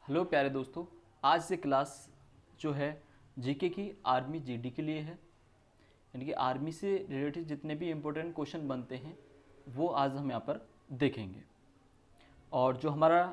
Hello प्यारे दोस्तों, आज से क्लास जो है जीके की आर्मी जीडी के लिए है। यानी कि आर्मी से रिलेटेड जितने भी इम्पोर्टेंट क्वेश्चन बनते हैं वो आज हम यहाँ पर देखेंगे। और जो हमारा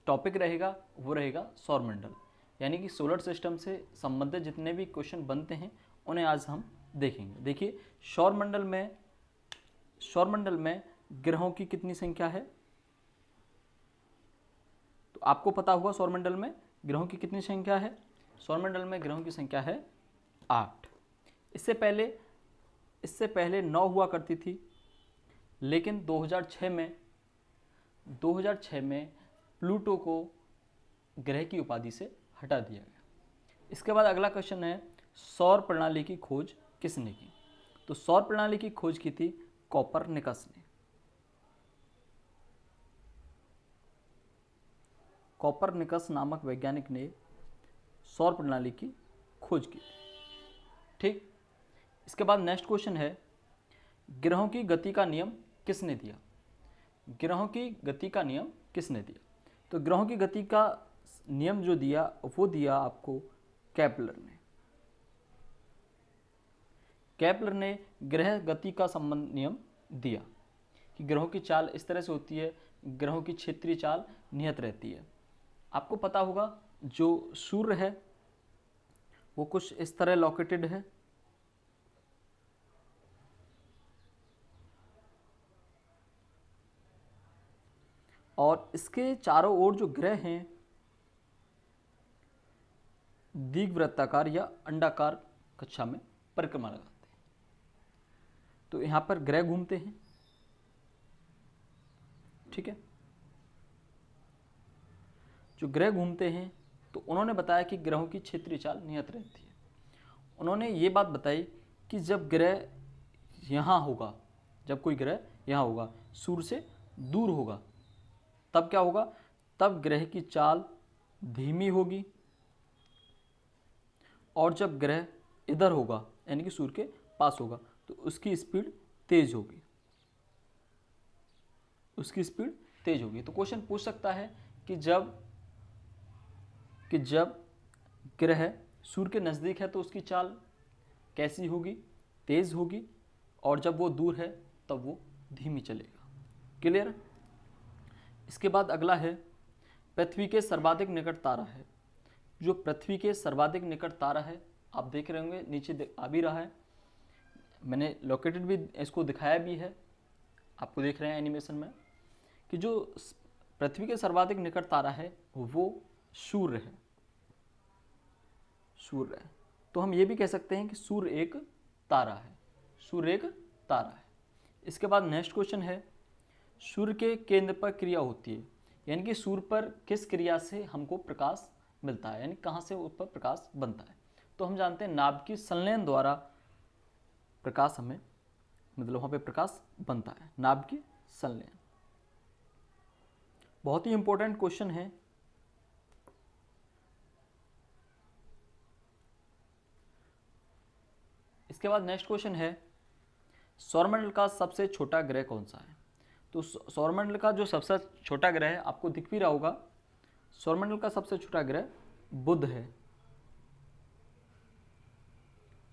टॉपिक रहेगा वो रहेगा सौरमंडल, यानी कि सोलर सिस्टम से संबंधित जितने भी क्वेश्चन बनते हैं उन्हें आज हम देखेंगे। देखिए, सौरमंडल में ग्रहों की कितनी संख्या है? तो आपको पता होगा सौरमंडल में ग्रहों की कितनी संख्या है। सौरमंडल में ग्रहों की संख्या है 8। इससे पहले 9 हुआ करती थी, लेकिन 2006 में प्लूटो को ग्रह की उपाधि से हटा दिया गया। इसके बाद अगला क्वेश्चन है, सौर प्रणाली की खोज किसने की? तो सौर प्रणाली की खोज की थी कोपरनिकस ने। कोपरनिकस नामक वैज्ञानिक ने सौर प्रणाली की खोज की। ठीक, इसके बाद नेक्स्ट क्वेश्चन है, ग्रहों की गति का नियम किसने दिया? ग्रहों की गति का नियम किसने दिया? तो ग्रहों की गति का नियम जो दिया वो दिया आपको केपलर ने। केपलर ने ग्रह गति का संबंध नियम दिया कि ग्रहों की चाल इस तरह से होती है, ग्रहों की क्षेत्रीय चाल नियत रहती है। आपको पता होगा जो सूर्य है वो कुछ इस तरह लोकेटेड है, और इसके चारों ओर जो ग्रह हैं दीर्घवृत्ताकार या अंडाकार कक्षा में परिक्रमा लगाते हैं। तो यहाँ पर ग्रह घूमते हैं, ठीक है। जो ग्रह घूमते हैं तो उन्होंने बताया कि ग्रहों की क्षेत्रीय चाल नियत रहती है। उन्होंने ये बात बताई कि जब ग्रह यहाँ होगा, जब कोई ग्रह यहाँ होगा, सूर्य से दूर होगा, तब क्या होगा? तब ग्रह की चाल धीमी होगी, और जब ग्रह इधर होगा यानी कि सूर्य के पास होगा तो उसकी स्पीड तेज होगी, तो क्वेश्चन पूछ सकता है कि जब ग्रह सूर्य के नज़दीक है तो उसकी चाल कैसी होगी? तेज होगी, और जब वो दूर है तब वो धीमी चलेगा। क्लियर? इसके बाद अगला है, पृथ्वी के सर्वाधिक निकट तारा है। जो पृथ्वी के सर्वाधिक निकट तारा है, आप देख रहे होंगे नीचे आ भी रहा है, मैंने लोकेटेड भी इसको दिखाया भी है, आपको देख रहे हैं एनिमेशन में, कि जो पृथ्वी के सर्वाधिक निकट तारा है वो सूर्य है। तो हम ये भी कह सकते हैं कि सूर्य एक तारा है। इसके बाद नेक्स्ट क्वेश्चन है, सूर्य के केंद्र पर क्रिया होती है, यानी कि सूर्य पर किस क्रिया से हमको प्रकाश मिलता है, यानी कहाँ से उस पर प्रकाश बनता है? तो हम जानते हैं नाभ की संलयन द्वारा प्रकाश हमें, मतलब वहाँ पे प्रकाश बनता है, नाभ की संलयन। बहुत ही इंपॉर्टेंट क्वेश्चन है। इसके बाद नेक्स्ट क्वेश्चन है, सौरमंडल का सबसे छोटा ग्रह कौन सा है? तो सौरमंडल का जो सबसे छोटा ग्रह है, आपको दिख भी रहा होगा, सौरमंडल का सबसे छोटा ग्रह बुध है।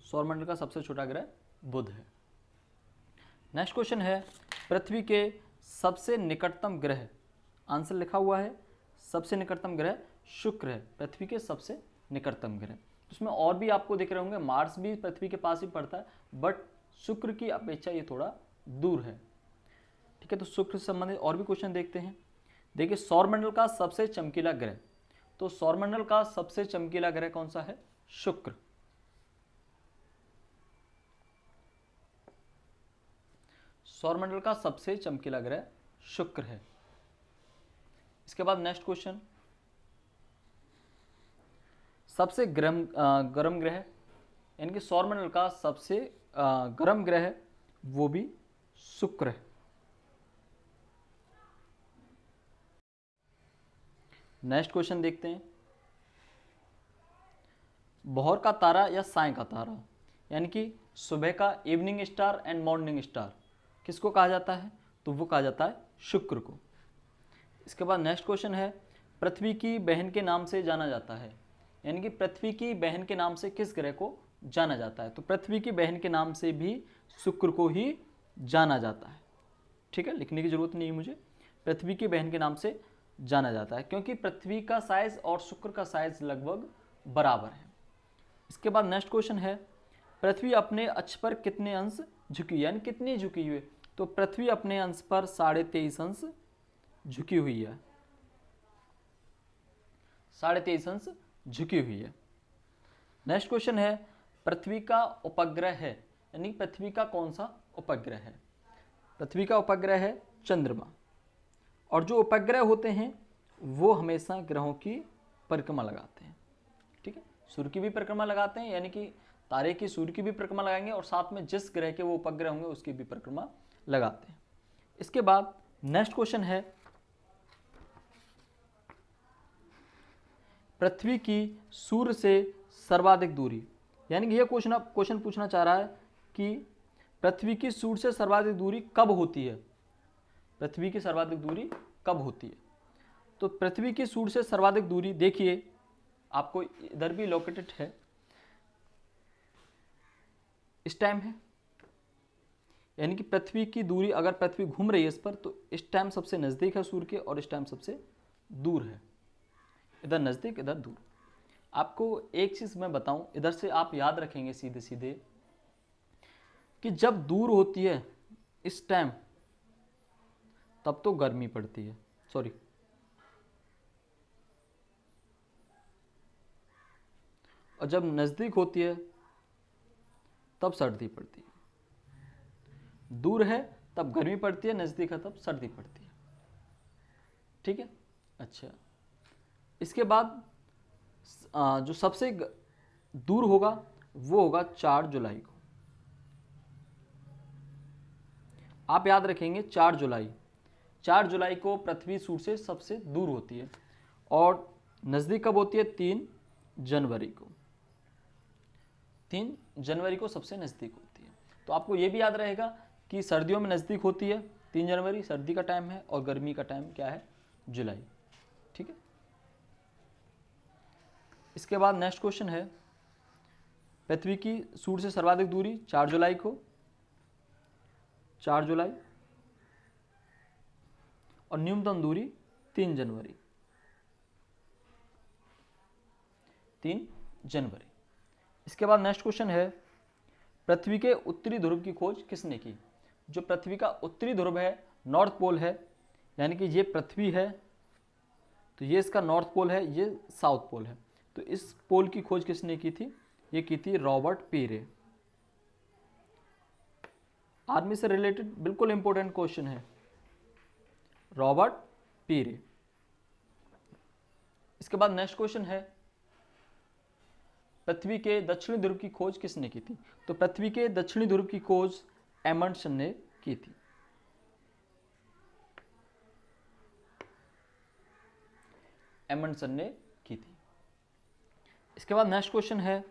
सौरमंडल का सबसे छोटा ग्रह बुध है। नेक्स्ट क्वेश्चन है, पृथ्वी के सबसे निकटतम ग्रह, आंसर लिखा हुआ है, सबसे निकटतम ग्रह शुक्र है, पृथ्वी के सबसे निकटतम ग्रह। उसमें और भी आपको दिख रहे होंगे, मार्स भी पृथ्वी के पास ही पड़ता है, बट शुक्र की अपेक्षा ये थोड़ा दूर है, ठीक है। तो शुक्र से संबंधित और भी क्वेश्चन देखते हैं। देखिए, सौरमंडल का सबसे चमकीला ग्रह, तो सौरमंडल का सबसे चमकीला ग्रह कौन सा है? शुक्र। सौरमंडल का सबसे चमकीला ग्रह शुक्र है। इसके बाद नेक्स्ट क्वेश्चन, सबसे गर्म ग्रह, यानी कि सौरमंडल का सबसे गर्म ग्रह वो भी शुक्र है। नेक्स्ट क्वेश्चन देखते हैं, भोर का तारा या साय का तारा, यानी कि सुबह का evening star and morning star, किसको कहा जाता है? तो वो कहा जाता है शुक्र को। इसके बाद नेक्स्ट क्वेश्चन है, पृथ्वी की बहन के नाम से जाना जाता है? यानी कि पृथ्वी की बहन के नाम से किस ग्रह को जाना जाता है? तो पृथ्वी की बहन के नाम से भी शुक्र को ही जाना जाता है। ठीक है, लिखने की जरूरत नहीं है मुझे। पृथ्वी की बहन के नाम से जाना जाता है क्योंकि पृथ्वी का साइज और शुक्र का साइज लगभग बराबर है। इसके बाद नेक्स्ट क्वेश्चन है, पृथ्वी अपने अक्ष पर कितने अंश झुकी, यानी कितनी झुकी हुई है? तो पृथ्वी अपने अंश पर 23.5 अंश झुकी हुई है। 23.5 अंश झुकी हुई है। नेक्स्ट क्वेश्चन है, पृथ्वी का उपग्रह है, यानी पृथ्वी का कौन सा उपग्रह है? पृथ्वी का उपग्रह है चंद्रमा। और जो उपग्रह होते हैं वो हमेशा ग्रहों की परिक्रमा लगाते हैं। ठीक है, सूर्य की भी परिक्रमा लगाते हैं, यानी कि तारे की सूर्य की भी परिक्रमा लगाएंगे और साथ में जिस ग्रह के वो उपग्रह होंगे उसकी भी परिक्रमा लगाते हैं। इसके बाद नेक्स्ट क्वेश्चन है, पृथ्वी की सूर्य से सर्वाधिक दूरी, यानी कि यह क्वेश्चन पूछना चाह रहा है कि पृथ्वी की सूर्य से सर्वाधिक दूरी कब होती है? पृथ्वी की सर्वाधिक दूरी कब होती है? तो पृथ्वी की सूर्य से सर्वाधिक दूरी देखिए, आपको इधर भी लोकेटेड है, इस टाइम है। यानी कि पृथ्वी की दूरी, अगर पृथ्वी घूम रही है इस पर, तो इस टाइम सबसे नज़दीक है सूर्य के और इस टाइम सबसे दूर है। इधर नज़दीक, इधर दूर। आपको एक चीज़ मैं बताऊं, इधर से आप याद रखेंगे सीधे सीधे कि जब दूर होती है इस टाइम तब तो गर्मी पड़ती है, सॉरी, और जब नज़दीक होती है तब सर्दी पड़ती है। दूर है तब गर्मी पड़ती है, नज़दीक है तब सर्दी पड़ती है। ठीक है, अच्छा। इसके बाद जो सबसे दूर होगा वो होगा 4 जुलाई को। आप याद रखेंगे 4 जुलाई, 4 जुलाई को पृथ्वी सूर्य से सबसे दूर होती है और नज़दीक कब होती है? 3 जनवरी को। 3 जनवरी को सबसे नज़दीक होती है। तो आपको ये भी याद रहेगा कि सर्दियों में नज़दीक होती है 3 जनवरी, सर्दी का टाइम है, और गर्मी का टाइम क्या है? जुलाई। ठीक है। इसके बाद नेक्स्ट क्वेश्चन है, पृथ्वी की सूर्य से सर्वाधिक दूरी 4 जुलाई को, 4 जुलाई, और न्यूनतम दूरी 3 जनवरी, 3 जनवरी। इसके बाद नेक्स्ट क्वेश्चन है, पृथ्वी के उत्तरी ध्रुव की खोज किसने की? जो पृथ्वी का उत्तरी ध्रुव है, नॉर्थ पोल है, यानी कि ये पृथ्वी है तो ये इसका नॉर्थ पोल है, ये साउथ पोल है, तो इस पोल की खोज किसने की थी? ये की थी रॉबर्ट पीरे। आर्मी से रिलेटेड बिल्कुल इंपॉर्टेंट क्वेश्चन है, रॉबर्ट पीरे। इसके बाद नेक्स्ट क्वेश्चन है, पृथ्वी के दक्षिणी ध्रुव की खोज किसने की थी? तो पृथ्वी के दक्षिणी ध्रुव की खोज एमंडसन ने की थी। एमंडसन ने की थी। इसके बाद नेक्स्ट क्वेश्चन है,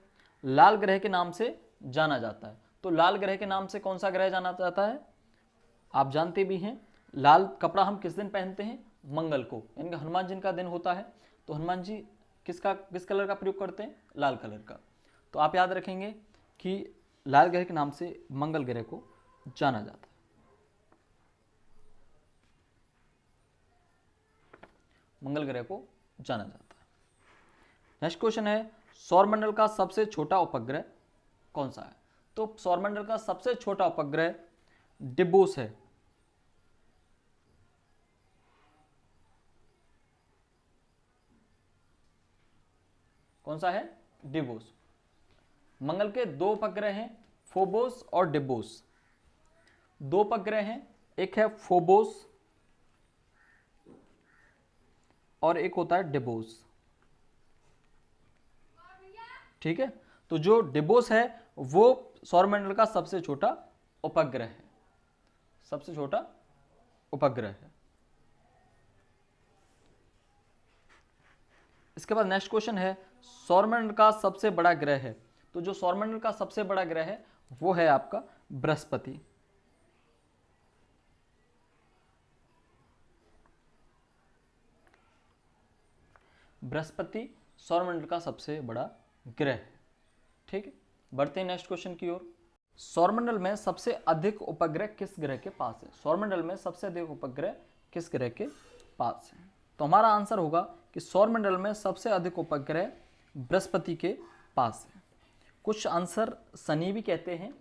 लाल ग्रह के नाम से जाना जाता है। तो लाल ग्रह के नाम से कौन सा ग्रह जाना जाता है? आप जानते भी हैं, लाल कपड़ा हम किस दिन पहनते हैं? मंगल को, यानी कि हनुमान जी का दिन होता है, तो हनुमान जी किस कलर का प्रयोग करते हैं? लाल कलर का। तो आप याद रखेंगे कि लाल ग्रह के नाम से मंगल ग्रह को जाना जाता है। मंगल ग्रह को जाना जाता है। नेक्स्ट क्वेश्चन है, सौरमंडल का सबसे छोटा उपग्रह कौन सा है? तो सौरमंडल का सबसे छोटा उपग्रह डिबोस है। कौन सा है? डिबोस। मंगल के 2 उपग्रह हैं, फोबोस और डिबोस। 2 उपग्रह हैं, एक है फोबोस और एक होता है डिबोस। ठीक है, तो जो डिबोस है वो सौरमंडल का सबसे छोटा उपग्रह है, सबसे छोटा उपग्रह है। इसके बाद नेक्स्ट क्वेश्चन है, सौरमंडल का सबसे बड़ा ग्रह है। तो जो सौरमंडल का सबसे बड़ा ग्रह है वो है आपका बृहस्पति। बृहस्पति सौरमंडल का सबसे बड़ा ग्रह है। ठीक है, बढ़ते हैं नेक्स्ट क्वेश्चन की ओर। सौरमंडल में सबसे अधिक उपग्रह किस ग्रह के पास है? सौरमंडल में सबसे अधिक उपग्रह किस ग्रह के पास है? तो हमारा आंसर होगा कि सौरमंडल में सबसे अधिक उपग्रह बृहस्पति के पास है। कुछ आंसर शनि भी कहते हैं,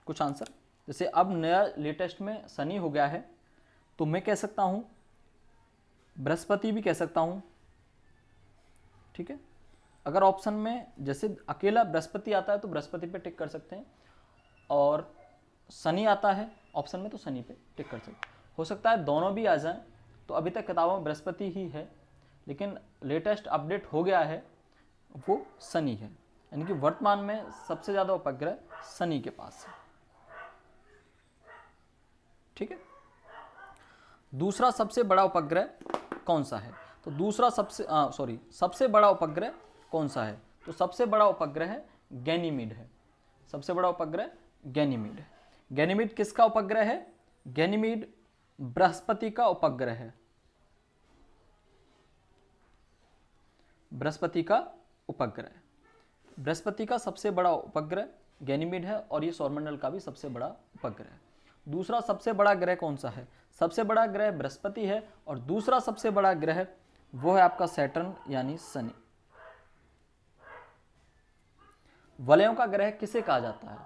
कुछ आंसर, जैसे अब नया लेटेस्ट में शनि हो गया है, तो मैं कह सकता हूँ बृहस्पति भी कह सकता हूँ। ठीक है, अगर ऑप्शन में जैसे अकेला बृहस्पति आता है तो बृहस्पति पे टिक कर सकते हैं, और शनि आता है ऑप्शन में तो शनि पे टिक कर सकते हैं। हो सकता है दोनों भी आ जाएं, तो अभी तक किताबों में बृहस्पति ही है, लेकिन लेटेस्ट अपडेट हो गया है वो शनि है, यानी कि वर्तमान में सबसे ज़्यादा उपग्रह शनि के पास है। ठीक है, दूसरा सबसे बड़ा उपग्रह कौन सा है? तो दूसरा सबसे बड़ा उपग्रह कौन सा है? तो सबसे बड़ा उपग्रह है गैनीमीड है। सबसे बड़ा उपग्रह गैनीमीड है। गैनीमीड किसका उपग्रह है? गैनीमीड बृहस्पति का उपग्रह है। बृहस्पति का उपग्रह, बृहस्पति का सबसे बड़ा उपग्रह गैनीमीड है, और ये सौरमंडल का भी सबसे बड़ा उपग्रह है। दूसरा सबसे बड़ा ग्रह कौन सा है? सबसे बड़ा ग्रह बृहस्पति है, और दूसरा सबसे बड़ा ग्रह वो है आपका सैटर्न यानी शनि। वलयों का ग्रह किसे कहा जाता है?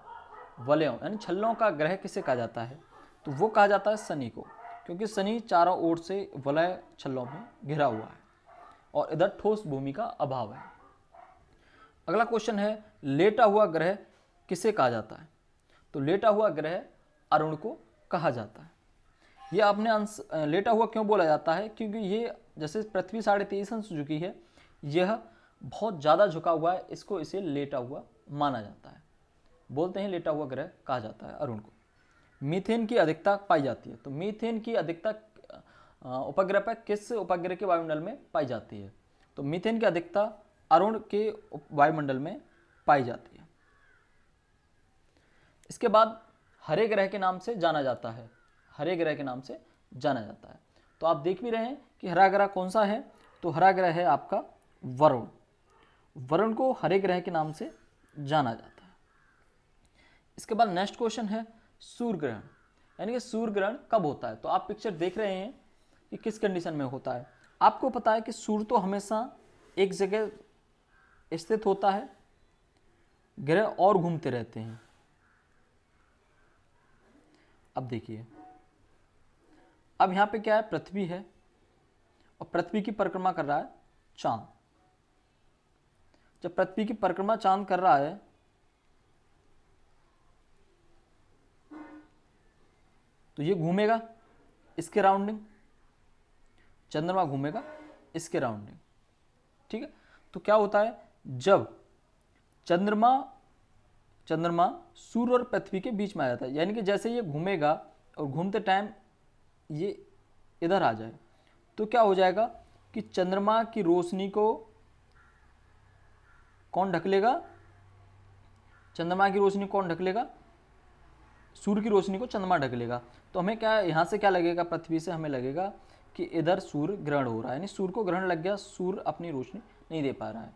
वलयों यानी छल्लों का ग्रह किसे कहा जाता है? तो वो कहा जाता है शनि को, क्योंकि शनि चारों ओर से वलय छल्लों में घिरा हुआ है और इधर ठोस भूमि का अभाव है। अगला क्वेश्चन है, लेटा हुआ ग्रह किसे कहा जाता है? तो लेटा हुआ ग्रह अरुण को कहा जाता है। ये आपने लेटा हुआ क्यों बोला जाता है? क्योंकि ये जैसे पृथ्वी 23.5 अंश झुकी है, यह बहुत ज़्यादा झुका हुआ है, इसको इसे लेटा हुआ माना जाता है, बोलते हैं लेटा हुआ ग्रह कहा जाता है अरुण को। मीथेन की अधिकता पाई जाती है, तो मीथेन की अधिकता उपग्रह पर किस उपग्रह के वायुमंडल में पाई जाती है? तो मीथेन की अधिकता अरुण के वायुमंडल में पाई जाती है। इसके बाद हरे ग्रह के नाम से जाना जाता है, हरे ग्रह के नाम से जाना जाता है। तो आप देख भी रहे हैं कि हरा ग्रह कौन सा है? तो हरा ग्रह है आपका वरुण। वरुण को हरे ग्रह के नाम से जाना जाता है। इसके बाद नेक्स्ट क्वेश्चन है सूर्य ग्रहण, यानी कि सूर्य ग्रहण कब होता है? तो आप पिक्चर देख रहे हैं कि किस कंडीशन में होता है। आपको पता है कि सूर्य तो हमेशा एक जगह स्थित होता है, ग्रह और घूमते रहते हैं। अब देखिए, अब यहां पे क्या है? पृथ्वी है, और पृथ्वी की परिक्रमा कर रहा है चांद। जब पृथ्वी की परिक्रमा चांद कर रहा है तो ये घूमेगा इसके राउंडिंग, चंद्रमा घूमेगा इसके राउंडिंग। ठीक है, तो क्या होता है, जब चंद्रमा सूर्य और पृथ्वी के बीच में आ जाता है, यानी कि जैसे ये घूमेगा और घूमते टाइम ये इधर आ जाए, तो क्या हो जाएगा कि चंद्रमा की रोशनी को कौन ढक लेगा? चंद्रमा की रोशनी कौन ढक लेगा? सूर्य की रोशनी को चंद्रमा ढक लेगा। तो हमें क्या, यहाँ से क्या लगेगा? पृथ्वी से हमें लगेगा कि इधर सूर्य ग्रहण हो रहा है, यानी सूर्य को ग्रहण लग गया, सूर्य अपनी रोशनी नहीं दे पा रहा है।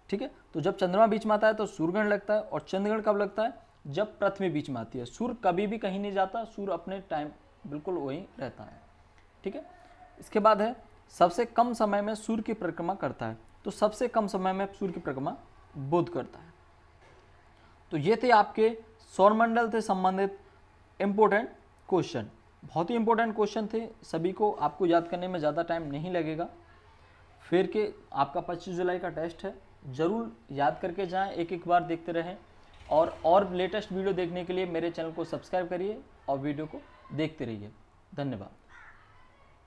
ठीक है, तो जब चंद्रमा बीच में आता है तो सूर्य ग्रहण लगता है, और चंद्र ग्रहण कब लगता है? जब पृथ्वी बीच में आती है। सूर्य कभी भी कहीं नहीं जाता, सूर्य अपने टाइम बिल्कुल वहीं रहता है। ठीक है, इसके बाद है सबसे कम समय में सूर्य की परिक्रमा करता है। तो सबसे कम समय में सूर्य की परिक्रमा बुध करता है। तो ये थे आपके सौरमंडल से संबंधित इंपॉर्टेंट क्वेश्चन। बहुत ही इंपॉर्टेंट क्वेश्चन थे, सभी को आपको याद करने में ज़्यादा टाइम नहीं लगेगा। फिर के आपका 25 जुलाई का टेस्ट है, ज़रूर याद करके जाएं, एक एक बार देखते रहें। और लेटेस्ट वीडियो देखने के लिए मेरे चैनल को सब्सक्राइब करिए और वीडियो को देखते रहिए। धन्यवाद।